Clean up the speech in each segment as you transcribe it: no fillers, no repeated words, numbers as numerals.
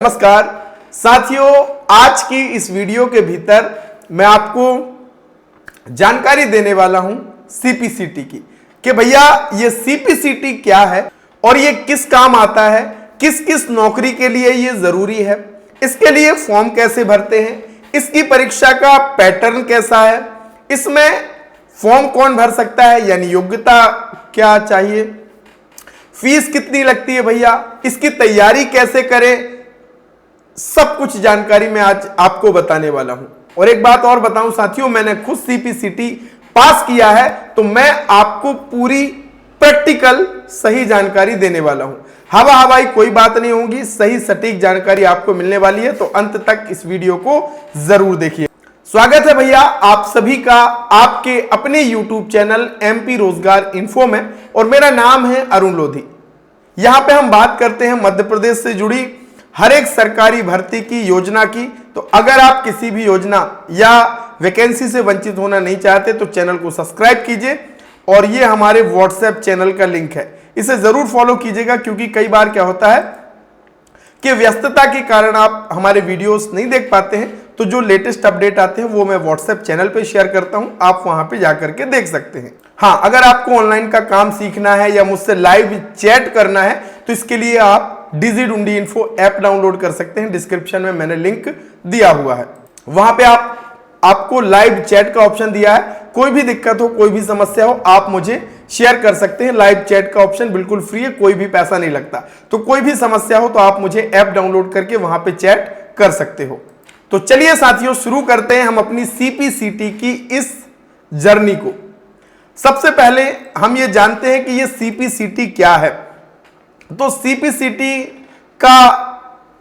नमस्कार साथियों, आज की इस वीडियो के भीतर मैं आपको जानकारी देने वाला हूं सीपीसीटी की कि भैया ये सीपीसीटी क्या है और ये किस काम आता है, किस किस नौकरी के लिए ये जरूरी है, इसके लिए फॉर्म कैसे भरते हैं, इसकी परीक्षा का पैटर्न कैसा है, इसमें फॉर्म कौन भर सकता है यानी योग्यता क्या चाहिए, फीस कितनी लगती है भैया, इसकी तैयारी कैसे करें, सब कुछ जानकारी मैं आज आपको बताने वाला हूं। और एक बात और बताऊं साथियों, मैंने खुद सीपीसीटी पास किया है तो मैं आपको पूरी प्रैक्टिकल सही जानकारी देने वाला हूं। हवा हवाई कोई बात नहीं होगी, सही सटीक जानकारी आपको मिलने वाली है, तो अंत तक इस वीडियो को जरूर देखिए। स्वागत है भैया आप सभी का आपके अपने यूट्यूब चैनल एमपी रोजगार इन्फो में, और मेरा नाम है अरुण लोधी। यहां पे हम बात करते हैं मध्य प्रदेश से जुड़ी हर एक सरकारी भर्ती की योजना की। तो अगर आप किसी भी योजना या वैकेंसी से वंचित होना नहीं चाहते तो चैनल को सब्सक्राइब कीजिए, और ये हमारे व्हाट्सएप चैनल का लिंक है, इसे जरूर फॉलो कीजिएगा, क्योंकि कई बार क्या होता है कि व्यस्तता के कारण आप हमारे वीडियोस नहीं देख पाते हैं, तो जो लेटेस्ट अपडेट आते हैं वो मैं व्हाट्सएप चैनल पे शेयर करता हूं, आप वहां पे जाकर के देख सकते हैं। हाँ, अगर आपको ऑनलाइन का काम सीखना है या मुझसे लाइव चैट करना है तो इसके लिए आप डिजिडुंडी इन्फो ऐप डाउनलोड कर सकते हैं, डिस्क्रिप्शन में मैंने लिंक दिया हुआ है, वहां पे आपको लाइव चैट का ऑप्शन दिया है। कोई भी दिक्कत हो, कोई भी समस्या हो, आप मुझे शेयर कर सकते हैं। लाइव चैट का ऑप्शन बिल्कुल फ्री है, कोई भी पैसा नहीं लगता, तो कोई भी समस्या हो तो आप मुझे ऐप डाउनलोड करके वहां पे चैट कर सकते हो। तो चलिए साथियों, शुरू करते हैं हम अपनी सीपीसीटी की इस जर्नी को। सबसे पहले हम ये जानते हैं कि ये सीपीसीटी क्या है। तो सीपीसीटी का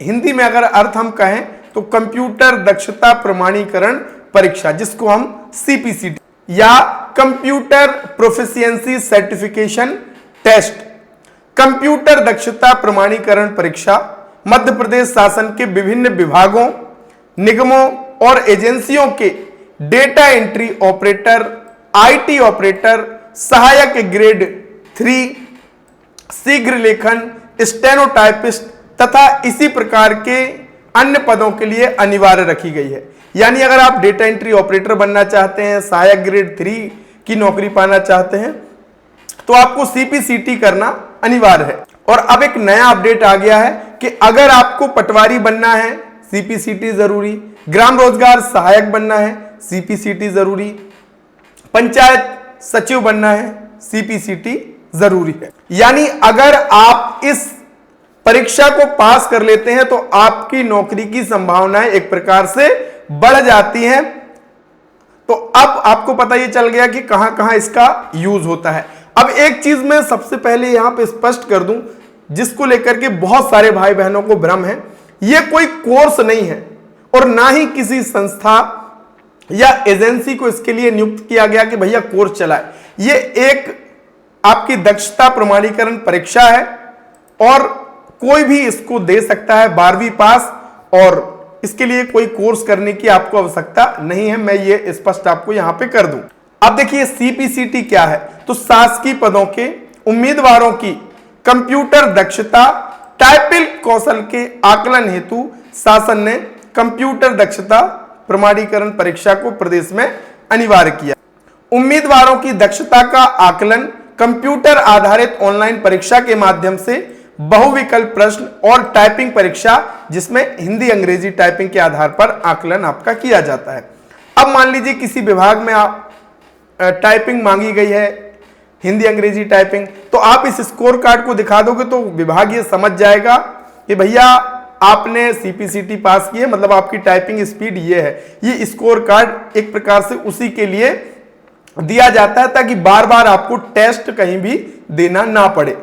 हिंदी में अगर अर्थ हम कहें तो कंप्यूटर दक्षता प्रमाणीकरण परीक्षा, जिसको हम सीपीसीटी या computer proficiency certification test, computer दक्षता प्रमाणीकरण परीक्षा मध्य प्रदेश शासन के विभिन्न विभागों, निगमों और एजेंसियों के data entry operator, IT operator, सहायक ग्रेड 3, शीघ्र लेखन, स्टेनोटाइपिस्ट तथा इसी प्रकार के अन्य पदों के लिए अनिवार्य रखी गई है। यानी अगर आप डेटा एंट्री ऑपरेटर बनना चाहते हैं, सहायक ग्रेड 3 की नौकरी पाना चाहते हैं, तो आपको सीपीसीटी करना अनिवार्य है। और अब एक नया अपडेट आ गया है कि अगर आपको पटवारी बनना है, सीपीसीटी जरूरी, ग्राम रोजगार सहायक बनना है, सीपीसीटी जरूरी, पंचायत सचिव बनना है, सीपीसीटी जरूरी है। यानी अगर आप इस परीक्षा को पास कर लेते हैं तो आपकी नौकरी की संभावनाएं एक प्रकार से बढ़ जाती हैं। तो अब आपको पता ये चल गया कि कहां कहां इसका यूज होता है। अब एक चीज मैं सबसे पहले यहां पे स्पष्ट कर दूं, जिसको लेकर के बहुत सारे भाई बहनों को भ्रम है। ये कोई कोर्स नहीं है और ना ही किसी संस्था या एजेंसी को इसके लिए नियुक्त किया गया कि भैया कोर्स चलाए। ये एक आपकी दक्षता प्रमाणीकरण परीक्षा है और कोई भी इसको दे सकता है, 12वीं पास, और इसके लिए कोई कोर्स करने की आपको आवश्यकता नहीं है। मैं ये स्पष्ट आपको यहां पे कर दूं। अब देखिए सीपीसीटी क्या है। तो शासकीय पदों के उम्मीदवारों की कंप्यूटर दक्षता टाइपिंग कौशल के आकलन हेतु शासन ने कंप्यूटर दक्षता प्रमाणीकरण परीक्षा को प्रदेश में अनिवार्य किया। उम्मीदवारों की दक्षता का आकलन कंप्यूटर आधारित ऑनलाइन परीक्षा के माध्यम से बहुविकल्प प्रश्न और टाइपिंग परीक्षा, जिसमें हिंदी अंग्रेजी टाइपिंग के आधार पर आकलन आपका किया जाता है। अब मान लीजिए किसी विभाग में आप टाइपिंग मांगी गई है, हिंदी अंग्रेजी टाइपिंग, तो आप इस स्कोर कार्ड को दिखा दोगे तो विभाग ये समझ जाएगा कि भैया आपने सीपीसीटी पास की है, मतलब आपकी टाइपिंग स्पीड ये है। ये स्कोर कार्ड एक प्रकार से उसी के लिए दिया जाता है ताकि बार बार आपको टेस्ट कहीं भी देना ना पड़े।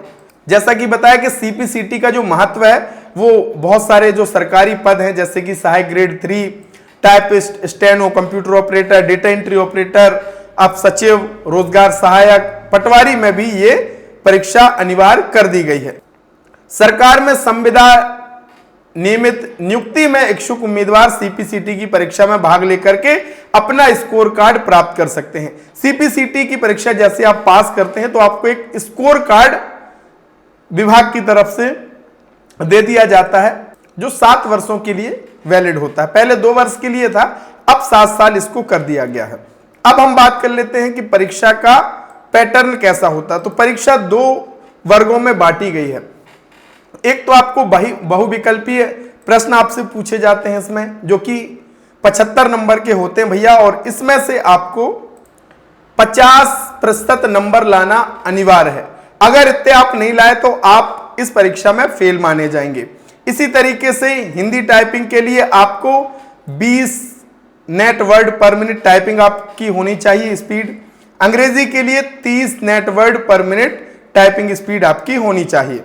जैसा कि बताया कि सीपीसीटी का जो महत्व है वो बहुत सारे जो सरकारी पद हैं, जैसे कि सहायक grade 3, typist, steno, computer operator, data entry operator, अब सचिव, रोजगार सहायक, पटवारी में भी ये परीक्षा अनिवार्य कर दी गई है। सरकार में संविदा नियमित नियुक्ति में इच्छुक उम्मीदवार सीपीसीटी की परीक्षा में भाग लेकर के अपना स्कोर कार्ड प्राप्त कर सकते हैं। सीपीसीटी की परीक्षा जैसे आप पास करते हैं तो आपको एक स्कोर कार्ड विभाग की तरफ से दे दिया जाता है। जो 7 वर्षों के लिए वैलिड होता है। पहले 2 वर्ष के लिए था, अब 7 साल इसको कर दिया गया है। अब हम बात कर लेते हैं कि परीक्षा का पैटर्न कैसा होता है। तो परीक्षा 2 वर्गों में बांटी गई है। एक तो आपको बहुविकल्पीय प्रश्न आपसे पूछे जाते हैं इसमें, जो कि 75 नंबर के होते हैं भैया, और इसमें से आपको 50% नंबर लाना अनिवार्य है। अगर इतने आप नहीं लाए तो आप इस परीक्षा में फेल माने जाएंगे। इसी तरीके से हिंदी टाइपिंग के लिए आपको 20 नेट वर्ड पर मिनट टाइपिंग आपकी होनी चाहिए स्पीड। अंग्रेजी के लिए 30 नेट वर्ड पर मिनट टाइपिंग स्पीड आपकी होनी चाहिए।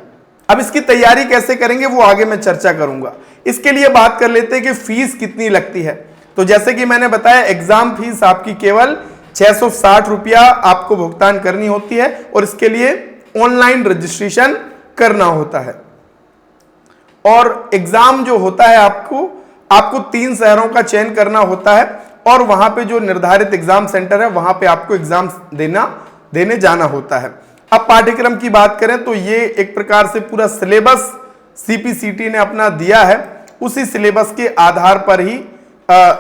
अब इसकी तैयारी कैसे करेंगे वो आगे मैं चर्चा करूंगा। इसके लिए बात कर लेते हैं कि फीस कितनी लगती है। तो जैसे कि मैंने बताया, एग्जाम फीस आपकी केवल 660 रुपया आपको भुगतान करनी होती है, और इसके लिए ऑनलाइन रजिस्ट्रेशन करना होता है। और एग्जाम जो होता है आपको 3 शहरों का चयन करना होता है, और वहां पे जो निर्धारित एग्जाम सेंटर है वहां पे आपको एग्जाम देने जाना होता है। अब पाठ्यक्रम की बात करें तो ये एक प्रकार से पूरा सिलेबस सीपीसीटी ने अपना दिया है। उसी सिलेबस के आधार पर ही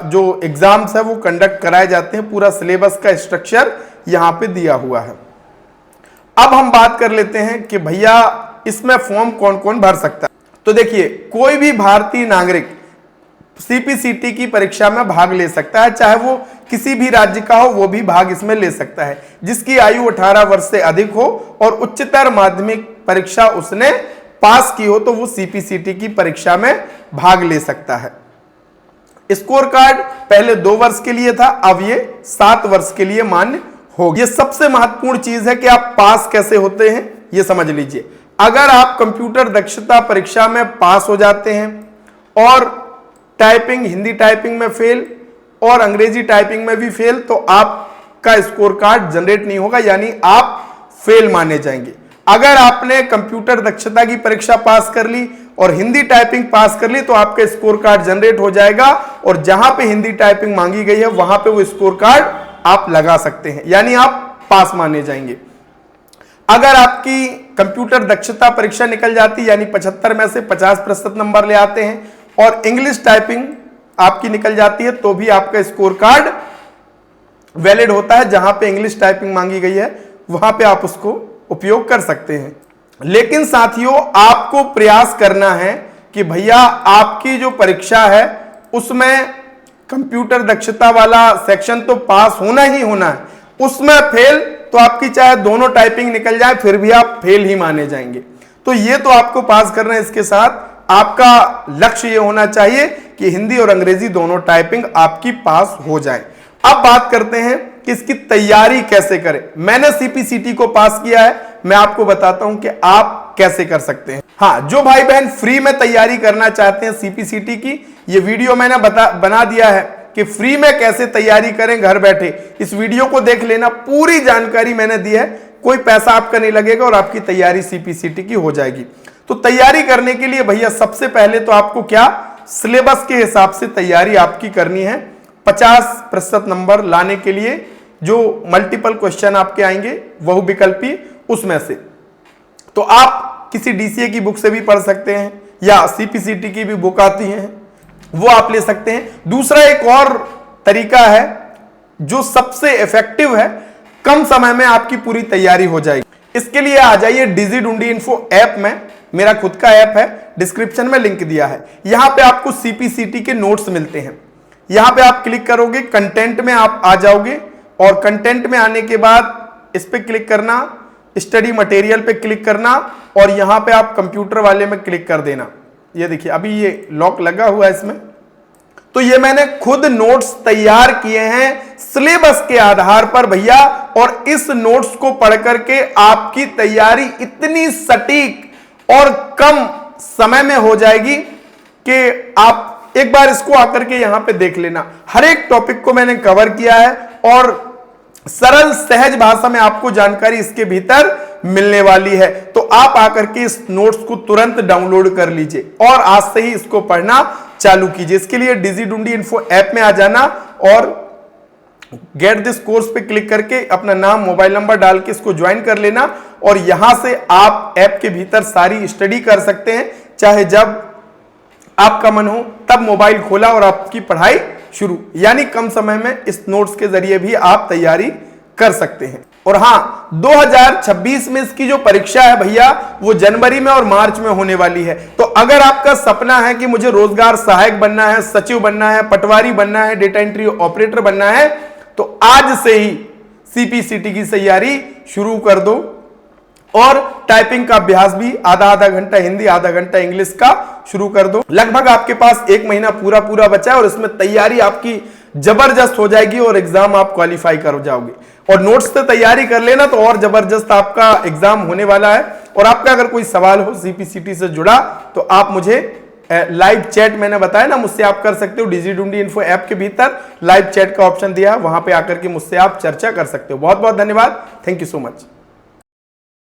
जो एग्जाम्स है वो कंडक्ट कराए जाते हैं। पूरा सिलेबस का स्ट्रक्चर यहां पे दिया हुआ है। अब हम बात कर लेते हैं कि भैया इसमें फॉर्म कौन कौन भर सकता है। तो देखिए, कोई भी भारतीय नागरिक सीपीसीटी की परीक्षा में भाग ले सकता है, चाहे वो किसी भी राज्य का हो, वो भी भाग इसमें ले सकता है। जिसकी आयु 18 वर्ष से अधिक हो और उच्चतर माध्यमिक परीक्षा उसने पास की हो, तो वो सीपीसीटी की परीक्षा में भाग ले सकता है। स्कोर कार्ड पहले 2 वर्ष के लिए था, अब ये 7 वर्ष के लिए मान्य हो। ये सबसे महत्वपूर्ण चीज है कि आप पास कैसे होते हैं, ये समझ लीजिए। अगर आप कंप्यूटर दक्षता परीक्षा में पास हो जाते हैं और टाइपिंग, हिंदी टाइपिंग में फेल और अंग्रेजी टाइपिंग में भी फेल, तो आपका स्कोर कार्ड जनरेट नहीं होगा, यानी आप फेल माने जाएंगे। अगर आपने कंप्यूटर दक्षता की परीक्षा पास कर ली और हिंदी टाइपिंग पास कर ली, तो आपका स्कोर कार्ड जनरेट हो जाएगा, और जहां पे हिंदी टाइपिंग मांगी गई है वहां पे वो स्कोर कार्ड आप लगा सकते हैं, यानी आप पास माने जाएंगे। अगर आपकी कंप्यूटर दक्षता परीक्षा निकल जाती, यानी 75 में से 50% नंबर ले आते हैं, और इंग्लिश टाइपिंग आपकी निकल जाती है, तो भी आपका स्कोर कार्ड वैलिड होता है। जहां पे इंग्लिश टाइपिंग मांगी गई है वहां पे आप उसको उपयोग कर सकते हैं। लेकिन साथियों, आपको प्रयास करना है कि भैया आपकी जो परीक्षा है उसमें कंप्यूटर दक्षता वाला सेक्शन तो पास होना ही होना है। उसमें फेल तो आपकी चाहे दोनों टाइपिंग निकल जाए फिर भी आप फेल ही माने जाएंगे। तो ये तो आपको पास करना है। इसके साथ आपका लक्ष्य ये होना चाहिए कि हिंदी और अंग्रेजी दोनों टाइपिंग आपकी पास हो जाए। अब बात करते हैं कि इसकी तैयारी कैसे करें। मैंने सीपीसीटी को पास किया है, मैं आपको बताता हूं कि आप कैसे कर सकते हैं। हाँ, जो भाई बहन फ्री में तैयारी करना चाहते हैं सीपीसीटी की, ये वीडियो मैंने बना दिया है कि फ्री में कैसे तैयारी करें घर बैठे। इस वीडियो को देख लेना, पूरी जानकारी मैंने दी है, कोई पैसा आपका नहीं लगेगा और आपकी तैयारी सीपीसीटी की हो जाएगी। तो तैयारी करने के लिए भैया सबसे पहले तो आपको क्या, सिलेबस के हिसाब से तैयारी आपकी करनी है। 50% नंबर लाने के लिए जो मल्टीपल क्वेश्चन आपके आएंगे बहुविकल्पी, उसमें से तो आप किसी डीसीए की बुक से भी पढ़ सकते हैं, या सीपीसीटी की भी बुक आती है वो आप ले सकते हैं। दूसरा एक और तरीका है जो सबसे इफेक्टिव है, कम समय में आपकी पूरी तैयारी हो जाएगी। इसके लिए आ जाइए डिजिडुंडी इन्फो ऐप में। मेरा खुद का ऐप है, डिस्क्रिप्शन में लिंक दिया है। यहां पे आपको सीपीसीटी के नोट्स मिलते हैं। यहां पे आप क्लिक करोगे, कंटेंट में आप आ जाओगे, और कंटेंट में आने के बाद इस पे क्लिक करना, स्टडी मटेरियल पे क्लिक करना, और यहां पे आप कंप्यूटर वाले में क्लिक कर देना। ये देखिए अभी ये लॉक लगा हुआ है इसमें। तो ये मैंने खुद नोट्स तैयार किए हैं सिलेबस के आधार पर भैया, और इस नोट्स को पढ़ करके आपकी तैयारी इतनी सटीक और कम समय में हो जाएगी कि आप एक बार इसको आकर के यहां पे देख लेना। हर एक टॉपिक को मैंने कवर किया है और सरल सहज भाषा में आपको जानकारी इसके भीतर मिलने वाली है। तो आप आकर के इस नोट्स को तुरंत डाउनलोड कर लीजिए और आज से ही इसको पढ़ना चालू कीजिए। इसके लिए डिजिडुंडी इन्फो ऐप में आ जाना और गेट दिस कोर्स पे क्लिक करके अपना नाम, मोबाइल नंबर डाल के इसको ज्वाइन कर लेना, और यहां से आप ऐप के भीतर सारी स्टडी कर सकते हैं। चाहे जब आपका मन हो तब मोबाइल खोला और आपकी पढ़ाई शुरू, यानी कम समय में इस नोट्स के जरिए भी आप तैयारी कर सकते हैं। और हाँ, 2026 में इसकी जो परीक्षा है भैया वो जनवरी में और मार्च में होने वाली है। तो अगर आपका सपना है कि मुझे रोजगार सहायक बनना है, सचिव बनना है, पटवारी बनना है, डेटा एंट्री ऑपरेटर बनना है, तो आज से ही सीपीसीटी की तैयारी शुरू कर दो। और टाइपिंग का अभ्यास भी आधा घंटा हिंदी, आधा घंटा इंग्लिश का शुरू कर दो। लगभग आपके पास 1 महीना पूरा बचा है और इसमें तैयारी आपकी जबरदस्त हो जाएगी और एग्जाम आप क्वालिफाई कर जाओगे। और नोट्स से तैयारी कर लेना तो और जबरदस्त आपका एग्जाम होने वाला है। और आपका अगर कोई सवाल हो सीपीसीटी से जुड़ा तो आप मुझे लाइव चैट, मैंने बताया ना, मुझसे आप कर सकते हो। डिजिढूंढी इन्फो ऐप के भीतर लाइव चैट का ऑप्शन दिया है, वहां पे आकर के मुझसे आप चर्चा कर सकते हो। बहुत बहुत धन्यवाद, थैंक यू सो मच।